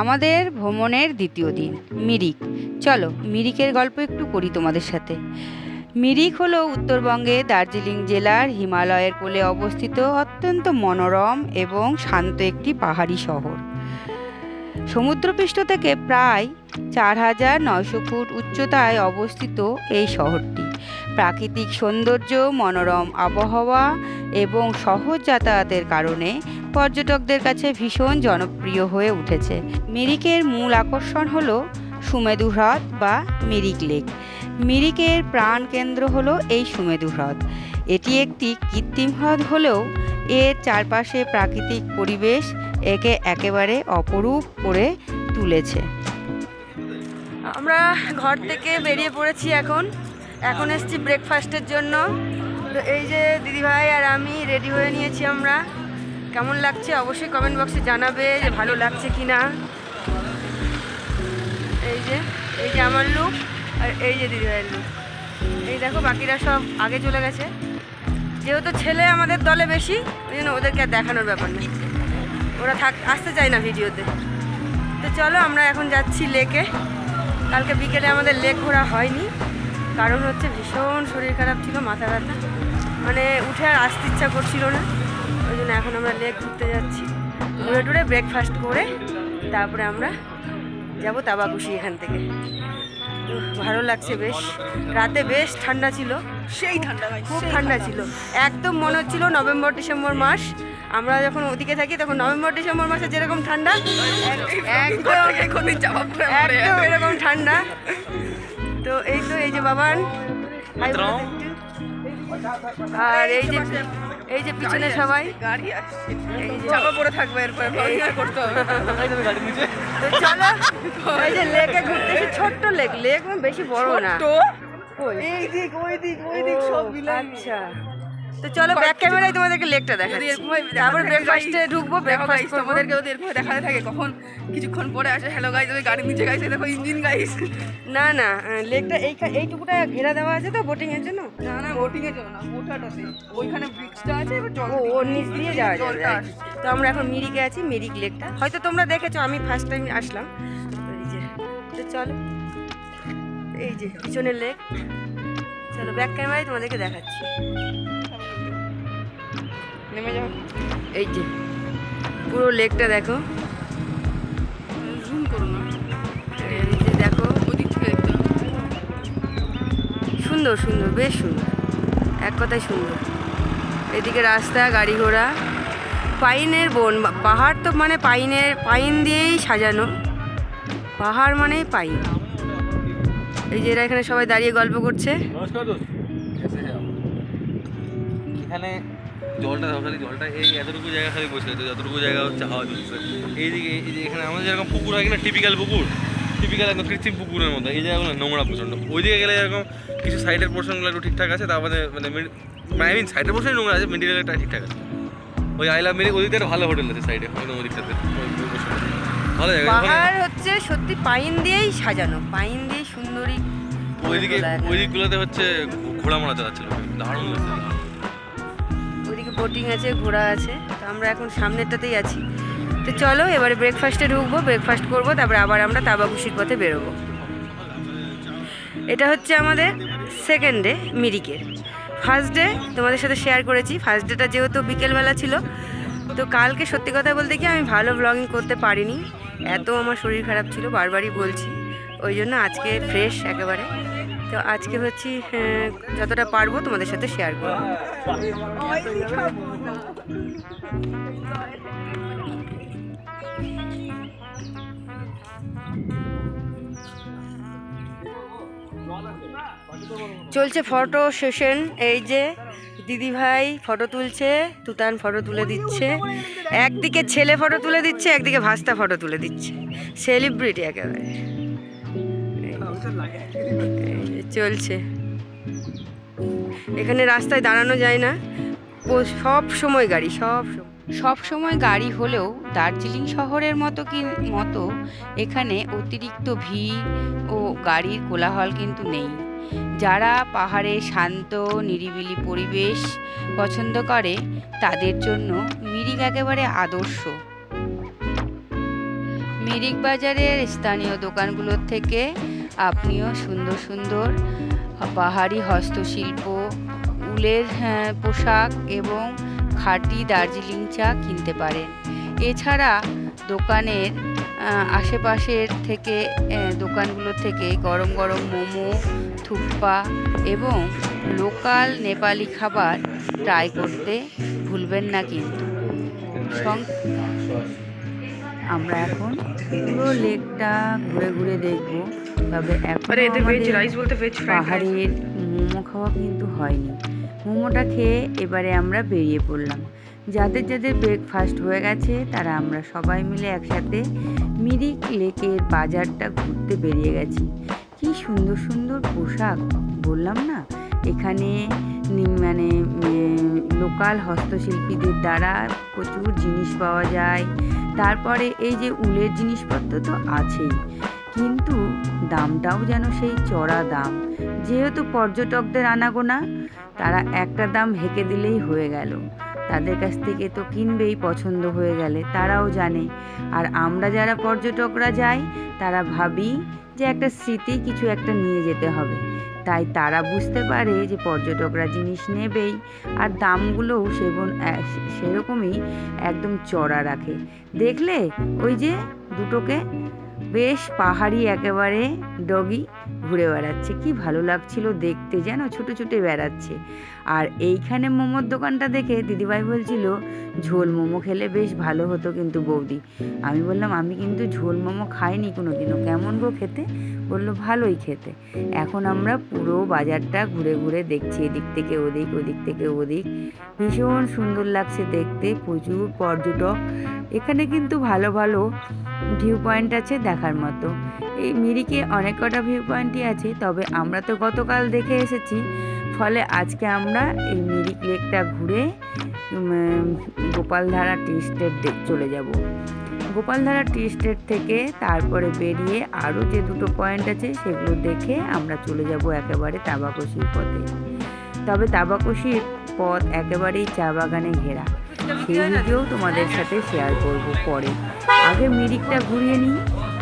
আমাদের ভ্রমণের দ্বিতীয় দিন মিরিক। চলো মিরিকের গল্প একটু করি তোমাদের সাথে। মিরিক হলো উত্তরবঙ্গে দার্জিলিং জেলার হিমালয়ের কোলে অবস্থিত অত্যন্ত মনোরম এবং শান্ত একটি পাহাড়ি শহর। সমুদ্রপৃষ্ঠ থেকে প্রায় 4900 ফুট উচ্চতায় অবস্থিত এই শহরটি প্রাকৃতিক সৌন্দর্য, মনোরম আবহাওয়া এবং সহজ যাতায়াতের কারণে পর্যটকদের কাছে ভীষণ জনপ্রিয় হয়ে উঠেছে। মিরিকের মূল আকর্ষণ হলো সুমেরু হ্রদ বা মিরিক লেক। মিরিকের প্রাণকেন্দ্র হলো এই সুমেরু হ্রদ। এটি একটি কৃত্রিম হ্রদ হলেও এর চারপাশে প্রাকৃতিক পরিবেশ একে একেবারে অপরূপ করে তুলেছে। আমরা ঘর থেকে বেরিয়ে পড়েছি, এখন এসেছি ব্রেকফাস্টের জন্য। তো এই যে দিদিভাই আর আমি রেডি হয়ে নিয়েছি। আমরা কেমন লাগছে অবশ্যই কমেন্ট বক্সে জানাবে যে ভালো লাগছে কি না। এই যে আমার লুক আর এই যে দিদিভাইয়ের লুক। এই দেখো বাকিরা সব আগে চলে গেছে, যেহেতু ছেলে আমাদের দলে বেশি ওই জন্য ওদেরকে আর দেখানোর ব্যাপার নেই, ওরা আসতে চায় না ভিডিওতে। তো চলো আমরা এখন যাচ্ছি লেকে। কালকে বিকেলে আমাদের লেক ঘোরা হয়নি, কারণ হচ্ছে ভীষণ শরীর খারাপ ছিল, মাথা ব্যথা, মানে উঠে আর আসতে ইচ্ছা করছিল না। ওই জন্য এখন আমরা লেক ঘুরতে যাচ্ছি। ঘুরে টুরে ব্রেকফাস্ট করে তারপরে আমরা যাব তাবাকুশি এখান থেকে। ভালো লাগছে বেশ, রাতে বেশ ঠান্ডা ছিল, সেই ঠান্ডা ভাই, খুব ঠান্ডা ছিল। একদম মনে হচ্ছিল নভেম্বর ডিসেম্বর মাস। আমরা যখন ওদিকে থাকি তখন নভেম্বর ডিসেম্বর মাসে যেরকম ঠান্ডা একদম এরকম ঠান্ডা। তো এই যে বাবান আর এই যে পিছনে সবাই চাপা পড়ে থাকবে, এরপরে করতে হবে। তো চলো এই যে লেকে ঘুরতে, ছোট্ট লেক বেশি বড় না, এই দিক ওই দিক সব মিলে। আচ্ছা তো চলো ব্যাক ক্যামেরায় তোমাদেরকে লেকটা দেখাচ্ছি, তারপর ব্রেকফাস্টে ঢুকবো। ব্রেকফাস্ট তোমাদেরকে ওদের দেখাতে থাকে, কখন কিছুক্ষণ পরে আসে হ্যালো গাইস, ওই গাড়ির নিচে গাইস, দেখো ইঞ্জিন গাইস। না লেকটা এইটুকুটা ঘেরা দেওয়া আছে তো বোটিং এর জন্য। না বোটিং এর জন্য না, ওঠাটাতে ওইখানে ব্রিজটা আছে, এবার জল ওর নিচ দিয়ে যাওয়া যাবে। তো আমরা এখন মিরিকে আছি, মিরিক লেকটা হয়তো তোমরা দেখেছো, আমি ফার্স্ট টাইম আসলাম। এই যে তো চলো এই যে পিছনের লেক, চলো ব্যাক ক্যামেরায় তোমাদেরকে দেখাচ্ছি। নেমে যাও, এই যে পুরো লেকটা দেখো, জুম করো না, এই যে দেখো ওদিক থেকে দেখতে সুন্দর বেশ সুন্দর, এক কথায় সুন্দর। এদিকে রাস্তা, গাড়ি ঘোড়া, পাইনের বন, পাহাড় তো মানে পাইন দিয়েই সাজানো, পাহাড় মানে পাইন। এই যে এরা এখানে সবাই দাঁড়িয়ে গল্প করছে। এখানে জলটা এই এতটুকু জায়গা খালি বসে আছে, যতটুকু জায়গা হচ্ছে হাওয়া দিচ্ছে। এইদিকে এই যে এখানে আমাদের যেরকম পুকুর হয় কিনা, টিপিক্যাল একদম কৃত্রিম পুকুরের মতো, এই জায়গাগুলো নোংরা প্রচণ্ড। ওইদিকে গেলে এরকম কিছু সাইডের পোর্শনগুলো একটু ঠিকঠাক আছে, তারপরে আই মিন সাইডের পোর্শনই নোংরা আছে, মেটেরিয়ালটা ঠিকঠাক আছে। ওই আইলা মেরি ওদিকে একটা ভালো হোটেল আছে সাইডে, একদম ওদিকটাতে ভালো জায়গা। পাহাড় হচ্ছে সত্যি পাইন দিয়েই সাজানো, পাইন দিয়ে সুন্দরী। ওইদিকগুলোতে হচ্ছে ঘোড়া মারা চালাচ্ছিল, দারুণ লাগছে। ওইদিকে বোটিং আছে, ঘোড়া আছে। তো আমরা এখন সামনেরটাতেই আছি। তো চলো এবারে ব্রেকফাস্টে ঢুকবো, ব্রেকফাস্ট করবো, তারপরে আবার আমরা তাবাকুশির পথে বেরোবো। এটা হচ্ছে আমাদের সেকেন্ড ডে মিরিকের। ফার্স্ট ডে তোমাদের সাথে শেয়ার করেছি, ফার্স্ট ডেটা যেহেতু বিকেলবেলা ছিল। তো কালকে সত্যি কথা বলতে কি আমি ভালো ব্লগিং করতে পারিনি, এত আমার শরীর খারাপ ছিল, বারবারই বলছি। ওই জন্য আজকে ফ্রেশ একেবারে। তো আজকে হচ্ছে যতটা পারবো তোমাদের সাথে শেয়ার করবো। চলছে ফটো সেশন। এই যে দিদিভাই ফটো তুলছে, তুতান ফটো তুলে দিচ্ছে, একদিকে ছেলে ফটো তুলে দিচ্ছে, একদিকে ভাস্তা ফটো তুলে দিচ্ছে, সেলিব্রিটি একেবারে। চলছে এখানে, রাস্তায় দাঁড়ানো যায় না, সব সময় গাড়ি হলেও দার্জিলিং শহরের মতো এখানে অতিরিক্ত ভিড় ও গাড়ির কোলাহল কিন্তু নেই। যারা পাহাড়ে শান্ত নিরিবিলি পরিবেশ পছন্দ করে তাদের জন্য মিরিক একেবারে আদর্শ। মিরিক বাজারের স্থানীয় দোকানগুলোর থেকে আপনিও সুন্দর সুন্দর পাহাড়ি হস্তশিল্প, উলের পোশাক এবং খাঁটি দার্জিলিং চা কিনতে পারেন। এছাড়া দোকানের আশেপাশের থেকে দোকানগুলো থেকে গরম গরম মোমো, থুপ্পা এবং লোকাল নেপালি খাবার ট্রাই করতে ভুলবেন না কিন্তু। আমরা এখন পুরো লেকটা ঘুরে ঘুরে দেখব, তবে এখন পাহাড়ের মোমো খাওয়া কিন্তু হয়নি। মোমোটা খেয়ে এবারে আমরা বেরিয়ে পড়লাম। যাদের যাদের ব্রেকফাস্ট হয়ে গেছে তারা আমরা সবাই মিলে একসাথে মিরিক লেকের বাজারটা ঘুরতে বেরিয়ে গেছি। কি সুন্দর সুন্দর পোশাক, বললাম না, এখানে মানে লোকাল হস্তশিল্পীদের দ্বারা প্রচুর জিনিস পাওয়া যায়। তারপরে এই যে উলের জিনিসপত্র তো আছেই, কিন্তু দামটাও যেন সেই চড়া দাম। যেহেতু পর্যটকদের আনাগোনা, তারা একটা দাম হেঁকে দিলেই হয়ে গেল। তাদের কাছ থেকে তো কিনবেই, পছন্দ হয়ে গেলে। তারাও জানে, আর আমরা যারা পর্যটকরা যাই তারা ভাবি যে একটা স্মৃতি কিছু একটা নিয়ে যেতে হবে। তাই তারা বুঝতে পারে যে পর্যটকরা জিনিস নেবেই, আর দামগুলোও সেরকমই একদম চড়া রাখে। দেখলে ওই যে দুটোকে, বেশ পাহাড়ি একেবারে ডগি ঘুরে বেড়াচ্ছে, কি ভালো লাগছিল দেখতে, যেন ছুটে ছুটে বেড়াচ্ছে। আর এইখানে মোমোর দোকানটা দেখে দিদিভাই বলছিল ঝোল মোমো খেলে বেশ ভালো হতো কিন্তু বৌদি। আমি বললাম আমি কিন্তু ঝোল মোমো খাইনি কোনো দিনও, কেমন গো খেতে? বললো ভালোই খেতে। এখন আমরা পুরো বাজারটা ঘুরে ঘুরে দেখছি, এদিক থেকে ওদিক, ওদিক থেকে ওদিক। ভীষণ সুন্দর লাগছে দেখতে, প্রচুর পর্যটক। এখানে কিন্তু ভালো ভালো ভিউ পয়েন্ট আছে দেখার মতো। এই মিরিকে অনেক কটা ভিউ পয়েন্টই আছে, তবে আমরা তো গতকাল দেখে এসেছি, ফলে আজকে আমরা এই মিরিক লেকটা ঘুরে গোপালধারা টি স্টেট চলে যাব। গোপালধারা টি স্টেট থেকে তারপরে বেরিয়ে আরও যে দুটো পয়েন্ট আছে সেগুলো দেখে আমরা চলে যাব একেবারে তাবাকশির পথে। তবে তাবাকশির পথ একেবারেই চা বাগানে ঘেরা, সেই ভিডিও তোমাদের সাথে শেয়ার করব পরে। আগে মিরিকটা ঘুরিয়ে নিই,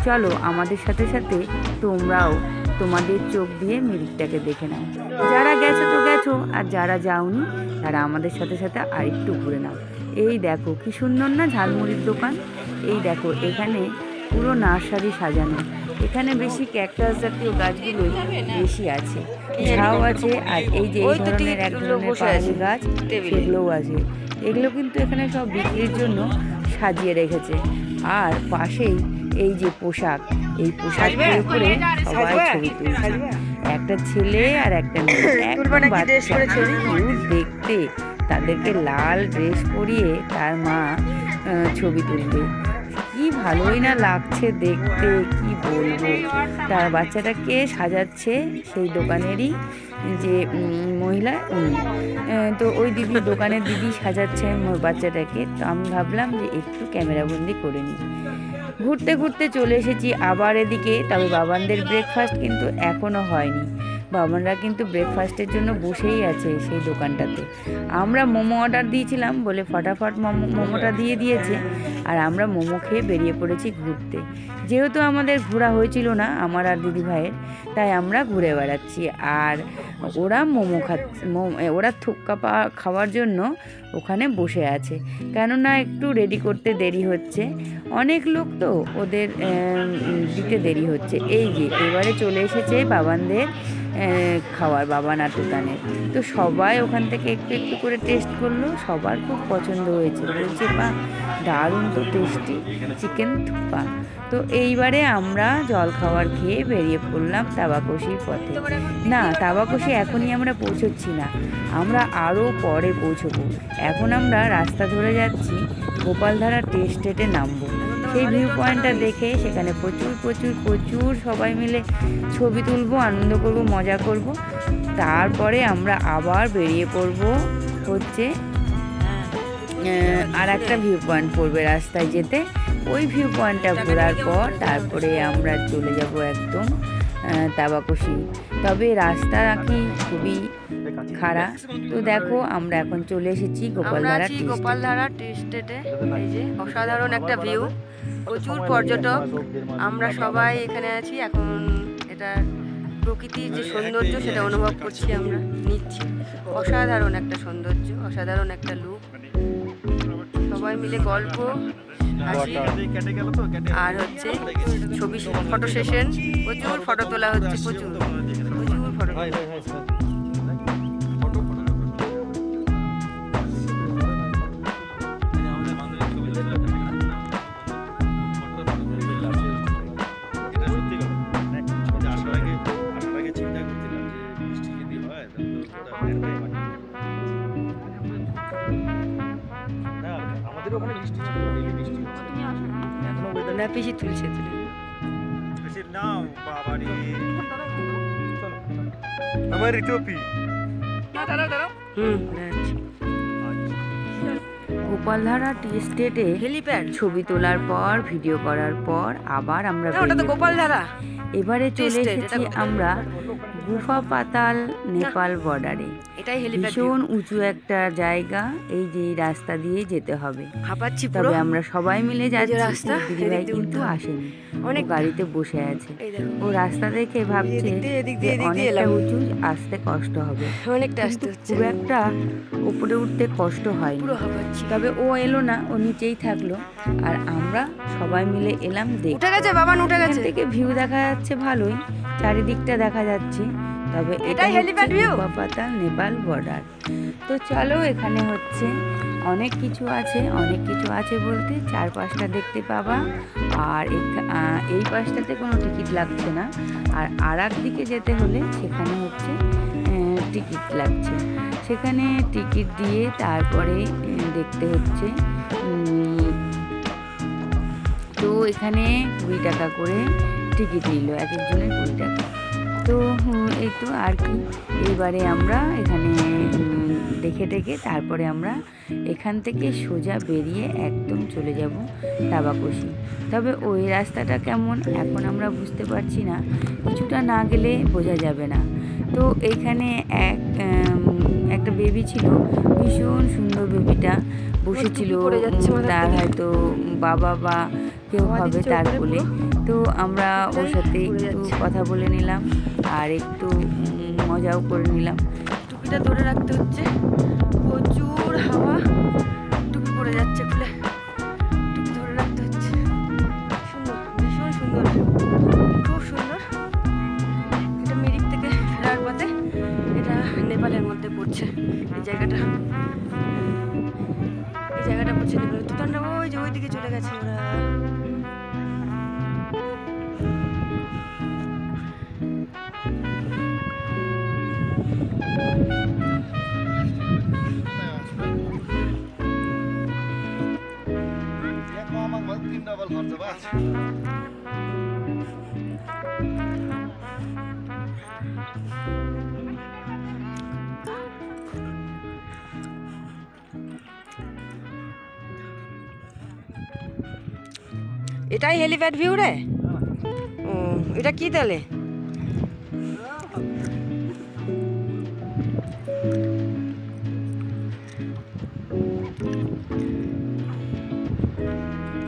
চলো আমাদের সাথে সাথে তোমরাও তোমাদের চোখ দিয়ে মিরিকটাকে দেখে নাও। যারা গেছো তো গেছো, আর যারা যাওনি তারা আমাদের সাথে সাথে আরেকটু ঘুরে নাও। এই দেখো কি সুন্দর না ঝালমুড়ির দোকান। এই দেখো এখানে পুরো নার্সারি সাজানো, এখানে বেশি ক্যাকটাস জাতীয় গাছগুলোই বেশি আছে, ঝাউ আছে, আর এই যে এই ধরনের এক ধরনের পাহাড়ি গাছ সেগুলোও আছে। এগুলো কিন্তু এখানে সব বিক্রির জন্য সাজিয়ে রেখেছে। আর পাশেই এই যে পোশাক, এই পোশাক পরে পরে সবাই ছবি তুলছে, একটা ছেলে আর একটা মেয়ে, একদম বাচ্চা দেখতে। তাদেরকে লাল ড্রেস পরিয়ে তার মা ছবি তুলবে, কি ভালোই না লাগছে দেখতে, কি বলবো। তার বাচ্চাটাকে সাজাচ্ছে সেই দোকানেরই যে মহিলা, উনি তো ওই দিদি, দোকানের দিদি সাজাচ্ছে বাচ্চাটাকে। তো আমি ভাবলাম যে একটু ক্যামেরাবন্দি করে নিই। ঘুরতে ঘুরতে চলে এসেছি আবার এদিকে। তবে বাবানদের ব্রেকফাস্ট কিন্তু এখনও হয়নি, বাবানরা কিন্তু ব্রেকফাস্টের জন্য বসেই আছে সেই দোকানটাতে। আমরা মোমো অর্ডার দিয়েছিলাম বলে ফটাফট মোমোটা দিয়ে দিয়েছে, আর আমরা মোমো খেয়ে বেরিয়ে পড়েছি ঘুরতে। যেহেতু আমাদের ঘোরা হয়েছিল না আমার আর দিদি ভাইয়ের, তাই আমরা ঘুরে বেড়াচ্ছি। আর ওরা মোমো খাচ্ছে, ওরা থুক্কা খাওয়ার জন্য ওখানে বসে আছে, কেননা একটু রেডি করতে দেরি হচ্ছে, অনেক লোক তো, ওদের দিতে দেরি হচ্ছে। এই যে এবারে চলে এসেছে বাবানদের খাওয়ার, বাবানার দোকানে। তো সবাই ওখান থেকে একটু একটু করে টেস্ট করলো, সবার খুব পছন্দ হয়েছে, বলছে বাহ দারুণ তো টেস্টি চিকেন থুপ্পা। তো এইবারে আমরা জল খাবার খেয়ে বেরিয়ে পড়লাম তাবাকশির পথে। না, তাবাকশি এখনই আমরা পৌঁছচ্ছি না, আমরা আরও পরে পৌঁছবো। এখন আমরা রাস্তা ধরে যাচ্ছি গোপালধারা টি স্টেটে নামবো। সেই ভিউ পয়েন্টটা দেখে সেখানে প্রচুর প্রচুর প্রচুর সবাই মিলে ছবি তুলবো, আনন্দ করব, মজা করব। তারপরে আমরা আবার বেরিয়ে পড়ব হচ্ছে আর একটা ভিউ পয়েন্ট পড়বে রাস্তায় যেতে। ওই ভিউ পয়েন্টটা ঘোরার পর তারপরে আমরা চলে যাব একদম তাবাকশি। তবে রাস্তা নাকি খুবই খারাপ। তো দেখো আমরা এখন চলে এসেছি গোপালধারা টি স্টেটে। এই যে অসাধারণ একটা ভিউ, প্রচুর পর্যটক। আমরা সবাই এখানে আছি এখন। এটা প্রকৃতির যে সৌন্দর্য সেটা অনুভব করছি, আমরা নিচ্ছি। অসাধারণ একটা সৌন্দর্য, অসাধারণ একটা লুক। সবাই মিলে গল্প, হাসি আর হচ্ছে ছবি, ফটো সেশন। প্রচুর ফটো তোলা হচ্ছে, প্রচুর প্রচুর ফটো। আমাদের ওখানে বৃষ্টি ছিল, ডেইলি বৃষ্টি হচ্ছে। এখনো ওয়েদার না পিসি তুলছে তুলে। নাও বাবারে, আমার ঋতুপি। গোপালধারা টি স্টেটে হেলিপ্যাড ছবি তোলার পর, ভিডিও করার পর আবার আমরা গোপালধারা এবারে চলে এসেছি আমরা গুফা পাতাল নেপাল বর্ডারে। এটাই ভীষণ উঁচু একটা জায়গা। এই যে রাস্তা দিয়ে যেতে হবে। তবে আমরা সবাই মিলে যাচ্ছি, দিদিভাই কিন্তু আসেনি, অনেক গাড়িতে বসে আছে। ও রাস্তা দেখে ভাবছে যে অনেকটা উঁচু, আসতে কষ্ট হবে। অনেকটা আসতে হচ্ছে, খুব একটা উপরে উঠতে কষ্ট হয়নি। তবে ও এলো না, ও নিচেই থাকলো। আর আমরা সবাই মিলে এলাম দেখতে। উঠে গেছে বাবান, উঠে গেছে। থেকে ভিউ দেখা যাচ্ছে ভালোই, চারিদিকটা দেখা যাচ্ছে। তবে এটাই হেলিপ্যাড ভিউ, গুফা পাতাল নেপাল বর্ডার। তো চলো, এখানে হচ্ছে অনেক কিছু আছে। অনেক কিছু আছে বলতে 4-5টা দেখতে পাবা। আর এই পাশটাতে কোনো টিকিট লাগছে না। আর এক দিকে যেতে হলে সেখানে হচ্ছে টিকিট লাগছে। সেখানে টিকিট দিয়ে তারপরে দেখতে হচ্ছে। তো এখানে 20 টাকা করে টিকিট নিল, এক একজনের 20 টাকা। তো এই তো আর কি। এবারে আমরা এখানে দেখে টেকে তারপরে আমরা এখান থেকে সোজা বেরিয়ে একদম চলে যাব দাবাকোষি। তবে ওই রাস্তাটা কেমন এখন আমরা বুঝতে পারছি না, কিছুটা না গেলে বোঝা যাবে না। তো এইখানে একটা বেবি ছিল, ভীষণ সুন্দর বেবিটা বসেছিল। তার হয়তো বাবা বা কেউ হবে তার কোলে। তো আমরা ওর সাথে একটু কথা বলে নিলাম আর একটু মজাও করে নিলাম। টুপিটা ধরে রাখতে হচ্ছে, প্রচুর হাওয়া, টুপি পড়ে যাচ্ছে খুলে। টুপি ধরে রাখতে হচ্ছে। সুন্দর, ভীষণ সুন্দর, খুব সুন্দর। এটা মিরিক থেকে ফেরার পথে, এটা নেপালের মধ্যে পড়ছে এই জায়গাটা। এই জায়গাটা পড়ছে নেপাল। তুতানটা ওই যে ওই দিকে চলে গেছে ওরা। এটাই হেলিপ্যাড ভিউ রে? ও, এটা কি তাহলে?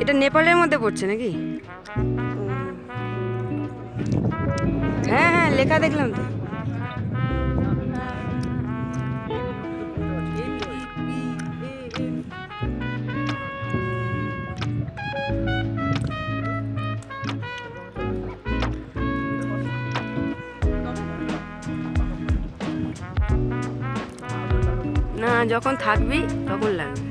এটা নেপালের মধ্যে পড়ছে নাকি? হ্যাঁ হ্যাঁ, লেখা দেখলাম তো। না, যখন থাকবি তখন লাগবে।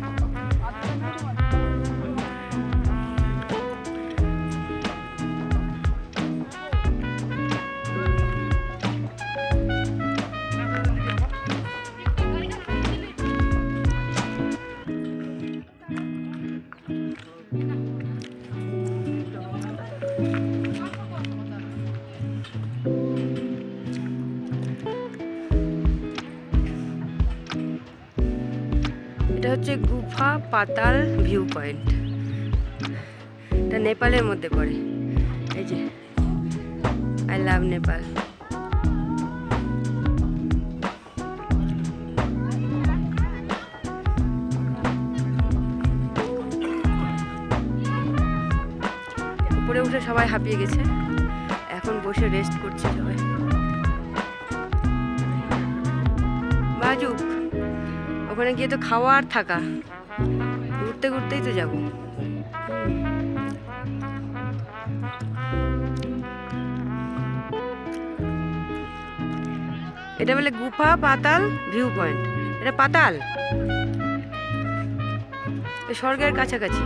এটা হচ্ছে গুফা পাতাল ভিউ পয়েন্ট। এটা নেপালের মধ্যে পড়ে। এই যে আই লাভ নেপাল। উঠে সবাই হাঁপিয়ে গেছে, এখন বসে রেস্ট করছে সবাই। বাজুক, ওখানে গিয়ে তো খাওয়া আর থাকা, ঘুরতে ঘুরতেই তো যাবো। এটা বলে গুফা পাতাল ভিউ পয়েন্ট। এটা পাতাল, স্বর্গের কাছাকাছি।